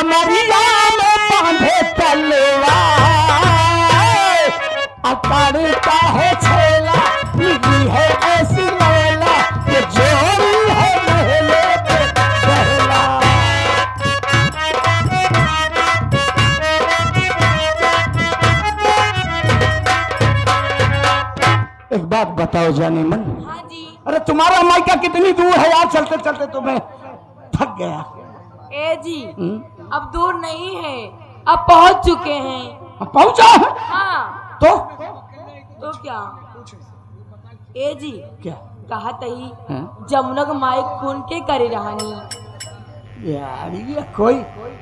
कमरिया में बांधे तलवार, अकड़ता है छेला, मिली है ऐसी लैला कि जोड़ी है महले पे पहला। एक बात बताओ जानी मन। हाँ जी। अरे तुम्हारा मायका कितनी दूर है यार? चलते चलते तो मैं थक गया। ए जी अब दूर नहीं है, अब पहुंच चुके हैं। अब पहुंचा है? हाँ। तो क्या ए जी क्या कहा तही हाँ? जमुनक माई खून के करे रहानी। यार ये कोई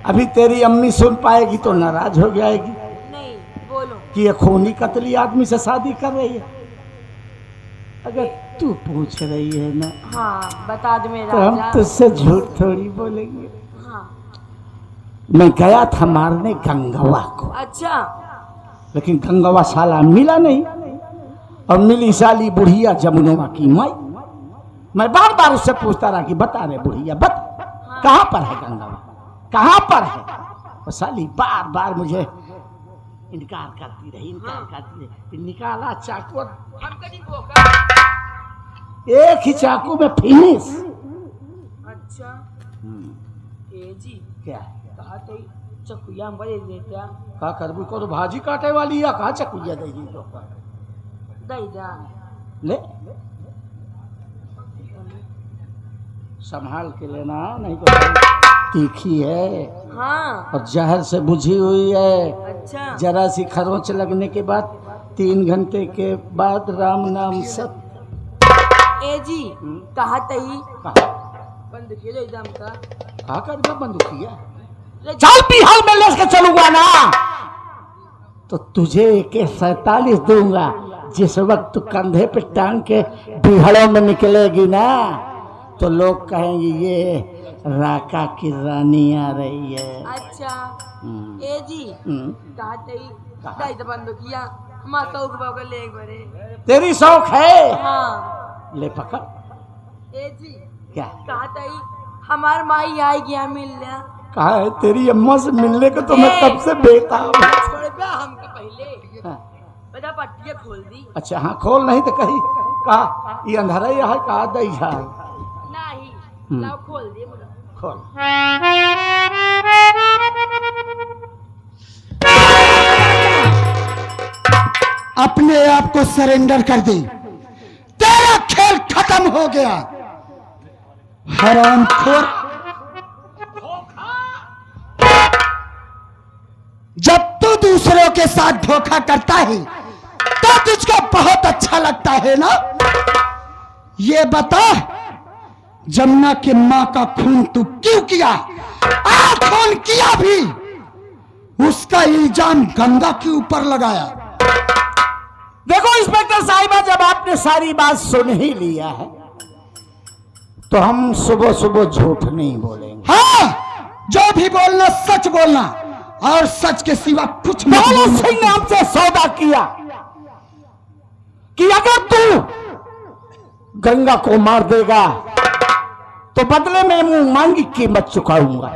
अभी तेरी अम्मी सुन पाएगी तो नाराज हो जाएगी नहीं बोलो कि ये खूनी कतली आदमी से शादी कर रही है। अगर तू पूछ रही है ना हाँ बता दो मेरा तो हम राजा। तुझसे झूठ थोड़ी बोलेंगे। हाँ मैं गया था मारने गंगवा को, अच्छा। लेकिन गंगवा साला मिला नहीं और मिली साली बुढ़िया जमुनवा की माई। मैं बार बार उससे पूछता रहा कि बता रहे बुढ़िया बता कहाँ पर है गंगवा, कहाँ पर है? और साली बार बार मुझे इनकार करती रही। निकाला चाकू, एक ही चाकू में फिनिश। अच्छा ए जी क्या कहा तही चकुया हमको दे देता। कहा करबू को तो भाजी काटे वाली या कहा चकुया दे दी तो दई दा ले संभाल के लेना, नहीं तो तीखी है हाँ और जहर से बुझी हुई है। अच्छा जरा सी खरोंच लगने के बाद 3 घंटे के बाद राम नाम सब। ए जी कहा तही कहा बंद किए एकदम का कहा कर दो बंदूकिया चाल बिहार में लेके चलूंगा ना तो तुझे AK-47 दूंगा। जिस वक्त तू कंधे पे टांग के बिहाड़ों में निकलेगी ना तो लोग कहेंगे ये राका की रानी आ रही है। अच्छा ए जी कहा तही दई तो बंद किया माँ तो उगवा ले एक बारे। तेरी शौक है हाँ ले पकड़। ए जी क्या कहा तही हमार माई आई गया मिल लिया। कहा है तेरी अम्मा से मिलने को तो मैं कब से बेताब हूं। छोड़ पे हमको पहले हाँ। बता पट्टियाँ खोल दी। अच्छा हाँ खोल नहीं तो कही कहा ये अंधारा ही है कहा दई झा नहीं लाओ खोल दिए बोला खोल। अपने आप को सरेंडर कर दी, तेरा खेल खत्म हो गया हरामखोर। जब तू दूसरों के साथ धोखा करता है तो तुझको बहुत अच्छा लगता है ना? ये बता जमुना की मां का खून तू क्यों किया? खून किया भी, उसका इल्जाम गंगा के ऊपर लगाया। देखो इंस्पेक्टर साहिबा जब आपने सारी बात सुन ही लिया है तो हम सुबह सुबह झूठ नहीं बोलेंगे। हाँ जो भी बोलना सच बोलना और सच के सिवा कुछ नहीं। दौलत सिंह ने हमसे सौदा किया कि अगर तू गंगा को मार देगा तो बदले में मुंह मांगी कीमत चुकाऊंगा।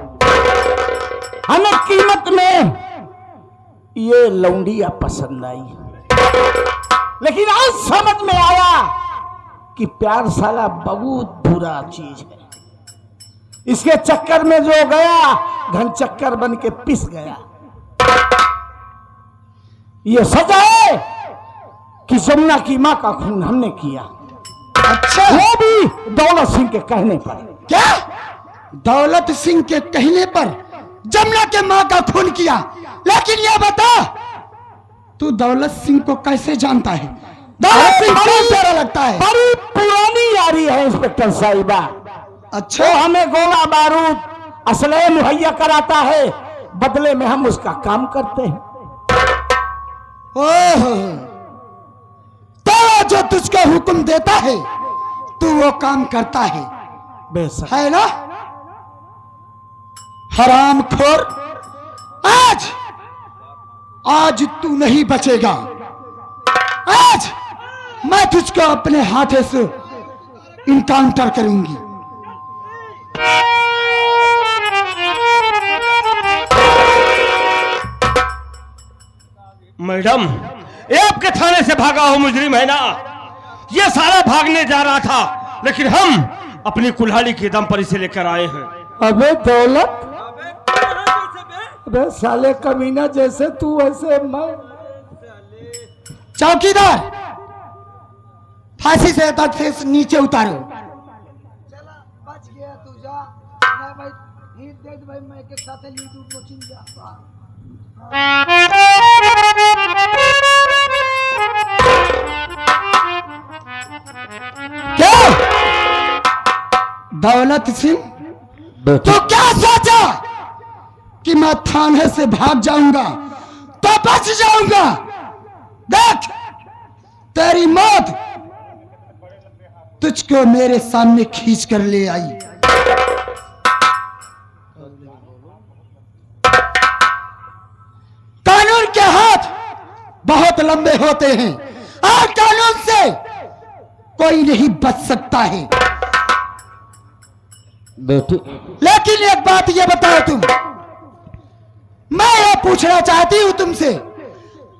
हमें कीमत में ये लौंडिया पसंद आई, लेकिन आज समझ में आया कि प्यार साला बहुत बुरा चीज है। इसके चक्कर में जो गया घन चक्कर बन के पिस गया। ये सजा है कि जमुना की मां का खून हमने किया। अच्छा वो भी दौलत सिंह के कहने पर। क्या दौलत सिंह के कहने पर जमुना के मां का खून किया? लेकिन यह बता तू दौलत सिंह को कैसे जानता है? दौलत सिंह कौन तेरा लगता है? बड़ी पुरानी यारी है इंस्पेक्टर साहिबा। अच्छा वो हमें गोला बारूद असलहे मुहैया कराता है, बदले में हम उसका काम करते हैं। ओह तो जो तुझको हुक्म देता है तू वो काम करता है, बेशक है ना? हरामखोर, आज तू नहीं बचेगा। आज मैं तुझको अपने हाथों से इनकाउंटर करूंगी। मैडम, ये आपके थाने से भागा हो मुजरिम है ना? ये सारा भागने जा रहा था, लेकिन हम अपनी कुल्हाड़ी के दम पर इसे लेकर आए हैं। अबे दौलत, अबे साले कमीना, जैसे तू वैसे मैं। चौकीदार, फांसी से तक से नीचे उतारो। चला बच गया तू, जा मैं भाई हिट दे दे भाई, मैं के साथ यूट्यूब कोचिंग जा। क्या दौलत सिंह, तो क्या सोचा कि मैं थाने से भाग जाऊंगा तो बच जाऊंगा? देख, तेरी मौत तुझको मेरे सामने खींच कर ले आई। कानून के हाथ बहुत लंबे होते हैं और कानून से कोई नहीं बच सकता है। बेटी, लेकिन एक बात ये बताओ तुम, मैं ये पूछना चाहती हूं तुमसे,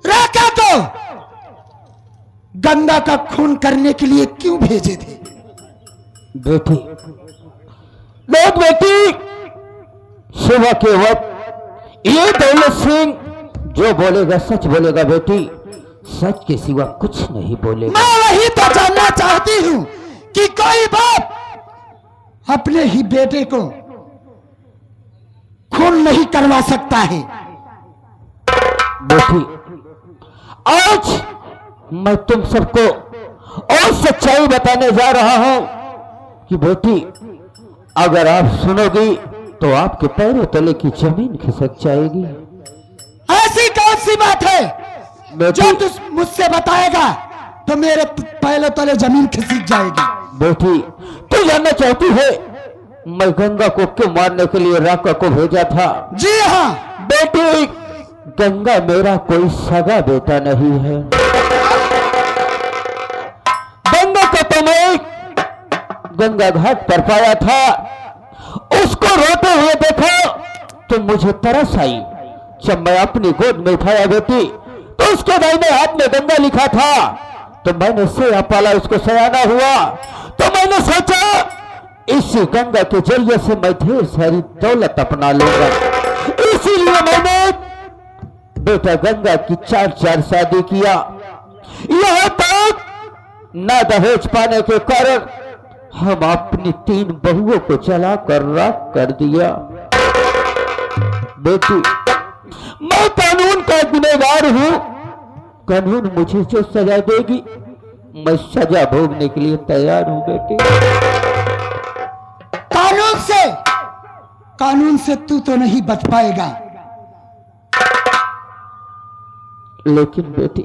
रेखा को गंगा का खून करने के लिए क्यों भेजे थे? बेटी, देख बेटी, सुबह के वक्त ये दौलत सिंह जो बोलेगा सच बोलेगा बेटी, सच के सिवा कुछ नहीं बोलेगा। मैं वही तो जानना चाहती हूं कि कोई बाप अपने ही बेटे को खून नहीं करवा सकता है। बेटी, आज मैं तुम सबको और सच्चाई बताने जा रहा हूं कि बेटी, अगर आप सुनोगी तो आपके पैरों तले की जमीन खिसक जाएगी। ऐसी कौन सी बात है जो तू मुझसे बताएगा तो मेरे पैरों तले जमीन खिसक जाएगी? बेटी, तू जानना चाहती है मैं गंगा को क्यों मारने के लिए राका को भेजा था? जी हाँ बेटी, गंगा मेरा कोई सगा बेटा नहीं है। गंगा को तो मैं गंगा घाट पर पाया था, उसको रोते हुए देखा तो मुझे तरस आई। जब मैं अपनी गोद में उठाया बेटी, तो उसके दाहिने हाथ में गंगा लिखा था, तो मैंने सेया पाला, उसको सयाना हुआ, तो मैंने सोचा इसी गंगा के जरिए से मैं ढेर सारी दौलत अपना लूंगा। इसीलिए मैंने बेटा गंगा की 4 शादी किया। यहां तक न दहेज पाने के कारण हम अपनी 3 बहुओं को चला कर राख कर दिया। बेटी, मैं कानून का गुनहगार हूं, कानून मुझे जो सजा देगी मैं सजा भोगने के लिए तैयार हूं। बेटी, कानून से तू तो नहीं बच पाएगा। लेकिन बेटी,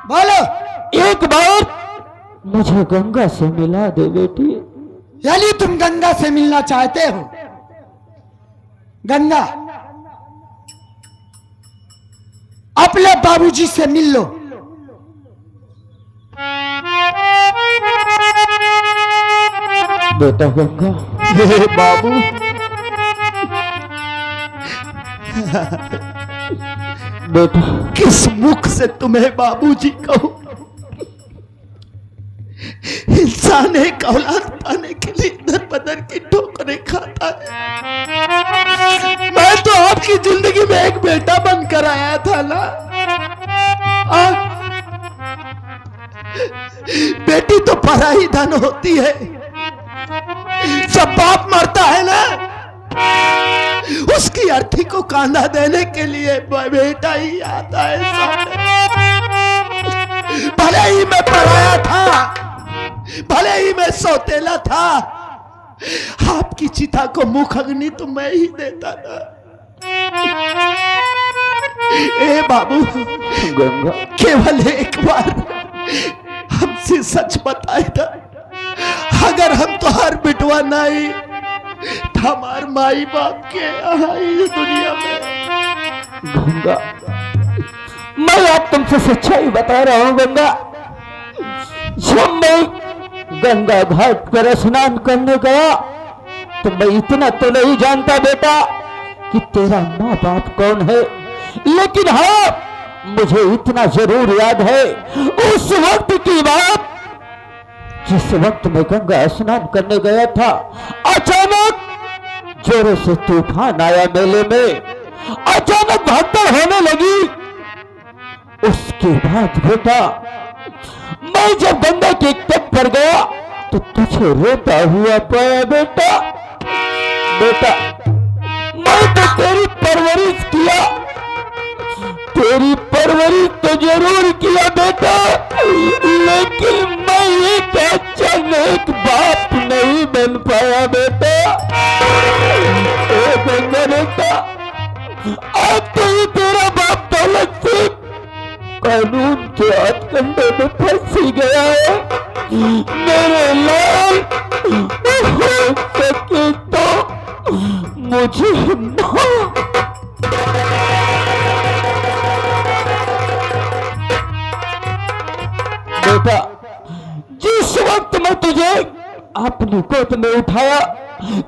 बोलो, एक बार मुझे गंगा से मिला दे बेटी। यानी तुम गंगा से मिलना चाहते हो? गंगा, अपने बाबूजी से मिल लो। बेटा गंगा, हे बाबू, बेटा, किस मुख से तुम्हें बाबूजी कहूं? इंसान एक औलाद पाने के लिए दर बदर की ठोकरें खाता है। मैं तो आपकी जिंदगी में एक बेटा बनकर आया था ना। बेटी तो पराई धन होती है। जब बाप मरता है ना, उसकी अर्थी को कांधा देने के लिए बेटा ही आता है सामने। भले ही मैं पराया था, भले ही मैं सौतेला था, आपकी चिता को मुख अग्नि तो मैं ही देता था। ए बाबू गंगा, केवल एक बार हमसे सच बताए था। अगर हम तो हर बिटवा नहीं तो हमार माई बाप के यहाँ इस दुनिया में। गंगा, मैं आज तुमसे सच्चाई बता रहा हूं गंगा। जब मैं गंगा घाट पर स्नान करने गया तो मैं इतना तो नहीं जानता बेटा कि तेरा माँ बाप कौन है, लेकिन हाँ मुझे इतना जरूर याद है उस वक्त की बात, जिस वक्त मैं गंगा स्नान करने गया था, अचानक जोरों से तूफान आया मेले में, अचानक भगदड़ होने लगी। उसके बाद बेटा मैं जब गंगा के तट पर गया तो तुझे रोता हुआ पाया बेटा। बेटा मैं तो तेरी परवरिश किया, तेरी परवरिश तो जरूर किया बेटा, लेकिन मैं एक अच्छा नेक बाप नहीं बन पाया बेटा। ए गंगा बेटा, आज तो ये तेरा बाप दौलत से कानून के हथकंडे में फंस ही गया है। मेरे लाल, हो सके तो मुझे बेटा, जिस वक्त मैं तुझे अपनी गोद में उठाया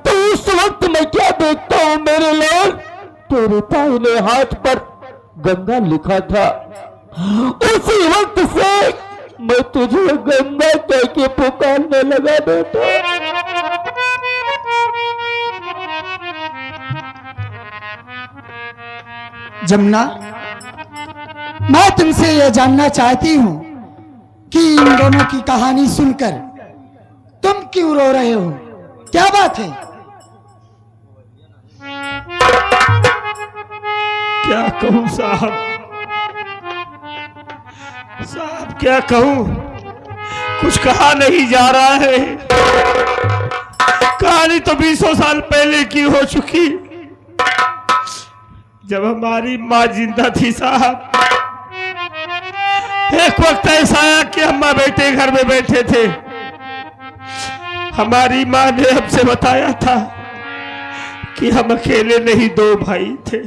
तो उस वक्त मैं क्या देखता हूं मेरे लाल, तेरे दाहिने हाथ पर गंगा लिखा था। उसी वक्त से मैं तुझे गंगा कह के पुकारने लगा बेटा। जमुना, मैं तुमसे यह जानना चाहती हूं कि इन दोनों की कहानी सुनकर तुम क्यों रो रहे हो, क्या बात है? क्या कहूं साहब, साहब क्या कहूं, कुछ कहा नहीं जा रहा है। कहानी तो 20 साल पहले की हो चुकी, जब हमारी माँ जिंदा थी साहब। एक वक्त ऐसा आया कि अम्मा बेटे घर में बैठे थे, हमारी माँ ने हमसे बताया था कि हम अकेले नहीं, 2 भाई थे।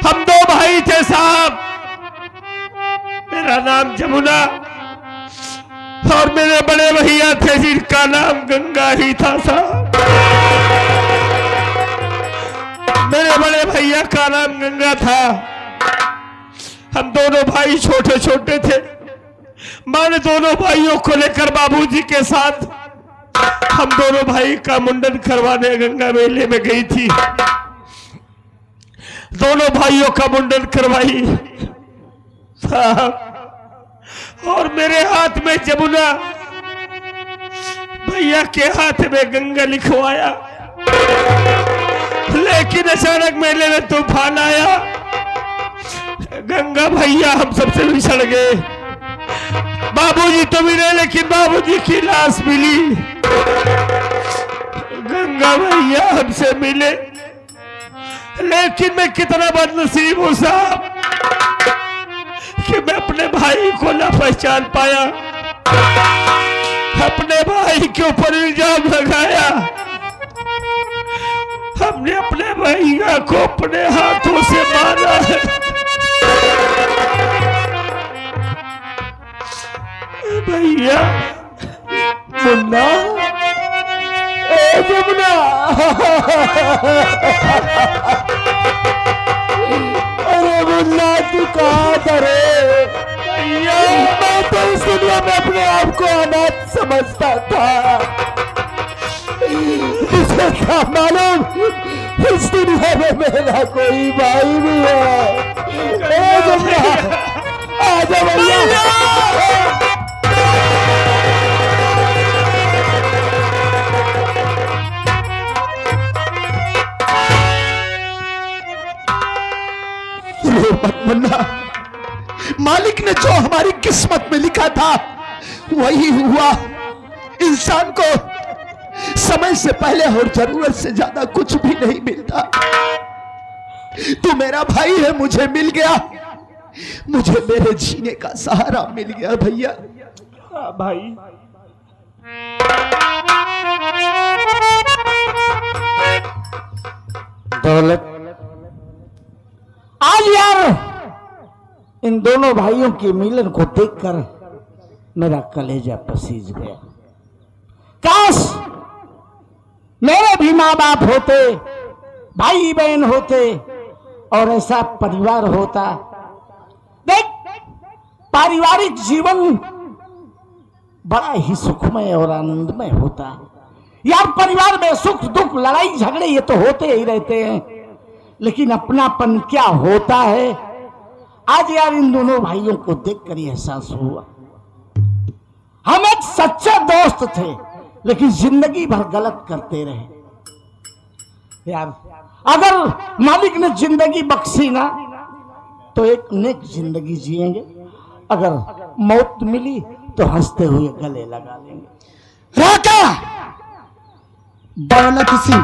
हम 2 भाई थे साहब, मेरा नाम जमुना और मेरे बड़े भैया थे जिनका नाम गंगा ही था साहब। मेरे बड़े भैया का नाम गंगा था। हम दोनों भाई छोटे छोटे थे। मां ने दोनों भाइयों को लेकर बाबूजी के साथ हम दोनों भाई का मुंडन करवाने गंगा मेले में गई थी। दोनों भाइयों का मुंडन करवाई साहब, और मेरे हाथ में जमुना, भैया के हाथ में गंगा लिखवाया। लेकिन अचानक मेले में तूफान आया, गंगा भैया हम सबसे बिछड़ गए। बाबूजी तो मिले, लेकिन बाबूजी की लाश मिली। गंगा भैया हमसे मिले, लेकिन मैं कितना बदनसीब हूं साहब कि मैं अपने भाई को ना पहचान पाया। अपने भाई के ऊपर इल्जाम लगाया। हमने अपने भैया को अपने हाथों से मारा है। भैया, मुन्ना, ए जमुना, अरे मुन्ना तू कहाँ था रे? भैया मैं तो इस दुनिया में अपने आप को अनाथ समझता था। मुझे क्या मालूम इस दुनिया में मेरा कोई भाई भी है। ए जमुना, आजा भैया। मुन्ना, मालिक ने जो हमारी किस्मत में लिखा था वही हुआ। इंसान को समय से पहले और जरूरत से ज्यादा कुछ भी नहीं मिलता। तू मेरा भाई है, मुझे मिल गया, मुझे मेरे जीने का सहारा मिल गया भैया। हाँ भाई, दौलत, आज यार इन दोनों भाइयों के मिलन को देखकर मेरा कलेजा पसीज गया। काश मेरे भी माँ बाप होते, भाई बहन होते और ऐसा परिवार होता देख, पारिवारिक जीवन बड़ा ही सुखमय और आनंदमय होता है यार। परिवार में सुख दुख लड़ाई झगड़े ये तो होते ही रहते हैं, लेकिन अपनापन क्या होता है आज यार इन दोनों भाइयों को देखकर ही एहसास हुआ। हम एक सच्चे दोस्त थे, लेकिन जिंदगी भर गलत करते रहे यार। अगर मालिक ने जिंदगी बख्शी ना तो एक नेक जिंदगी जिएंगे, अगर मौत मिली तो हंसते हुए गले लगा लेंगे। राका दौलत सिंह,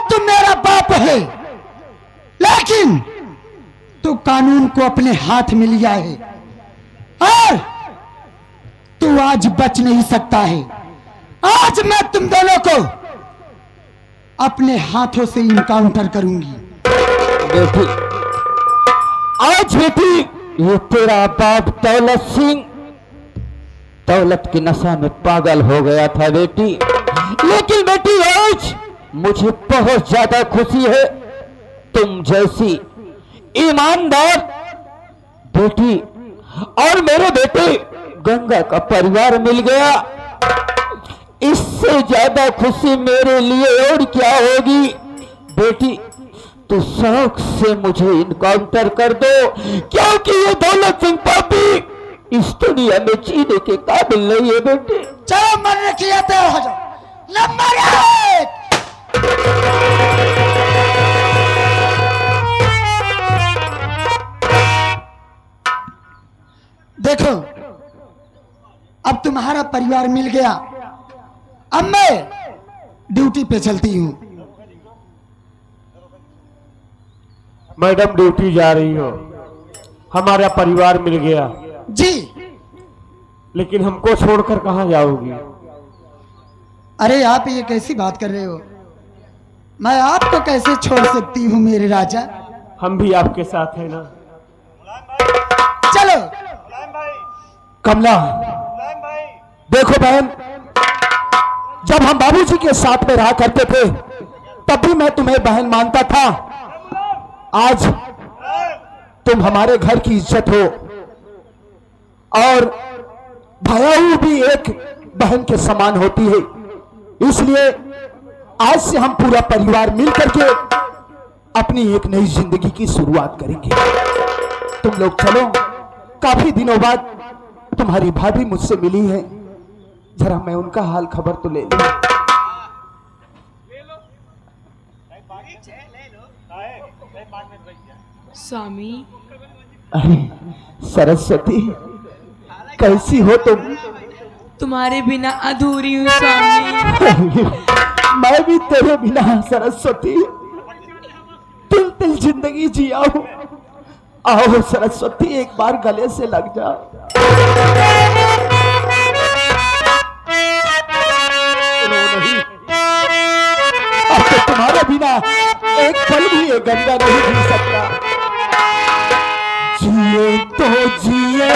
तू मेरा बाप है, लेकिन तू कानून को अपने हाथ में लिया है और तू आज बच नहीं सकता है। आज मैं तुम दोनों को अपने हाथों से इनकाउंटर करूंगी। बेटी, आज बेटी ये तेरा बाप दौलत सिंह दौलत की नशा में पागल हो गया था बेटी, लेकिन बेटी आज मुझे बहुत ज्यादा खुशी है तुम जैसी ईमानदार बेटी और मेरे बेटे गंगा का परिवार मिल गया। इससे ज्यादा खुशी मेरे लिए और क्या होगी बेटी। तो शौक से मुझे इनकाउंटर कर दो, क्योंकि ये दौलत सिंह पापी इस दुनिया में जीने के काबिल नहीं है बेटे। चलो मरने के लिए तैयार हो जाओ। नंबर 1 देखो, अब तुम्हारा परिवार मिल गया। अब मैं ड्यूटी पे चलती हूँ। मैडम ड्यूटी जा रही हो, हमारा परिवार मिल गया जी। लेकिन हमको छोड़कर कहाँ जाओगी? अरे आप ये कैसी बात कर रहे हो? मैं आपको कैसे छोड़ सकती हूँ मेरे राजा? हम भी आपके साथ हैं ना। चलो। कमला, देखो बहन, जब हम बाबूजी के साथ में रहा करते थे तब भी मैं तुम्हें बहन मानता था। आज तुम हमारे घर की इज्जत हो और भयाऊ भी एक बहन के समान होती है, इसलिए आज से हम पूरा परिवार मिल करके अपनी एक नई जिंदगी की शुरुआत करेंगे। तुम लोग चलो, काफी दिनों बाद तुम्हारी भाभी मुझसे मिली है, जरा मैं उनका हाल खबर तो ले लूं। स्वामी, अरे सरस्वती, कैसी हो तुम? तुम्हारे बिना अधूरी हूँ स्वामी। मैं भी तेरे बिना सरस्वती तिल तिल जिंदगी जिया हूं। आओ सरस्वती, एक बार गले से लग जाओ। रो नहीं, अब तो तुम्हारे बिना एक पल भी ये गंगा नहीं जी सकता। जिए तो जिए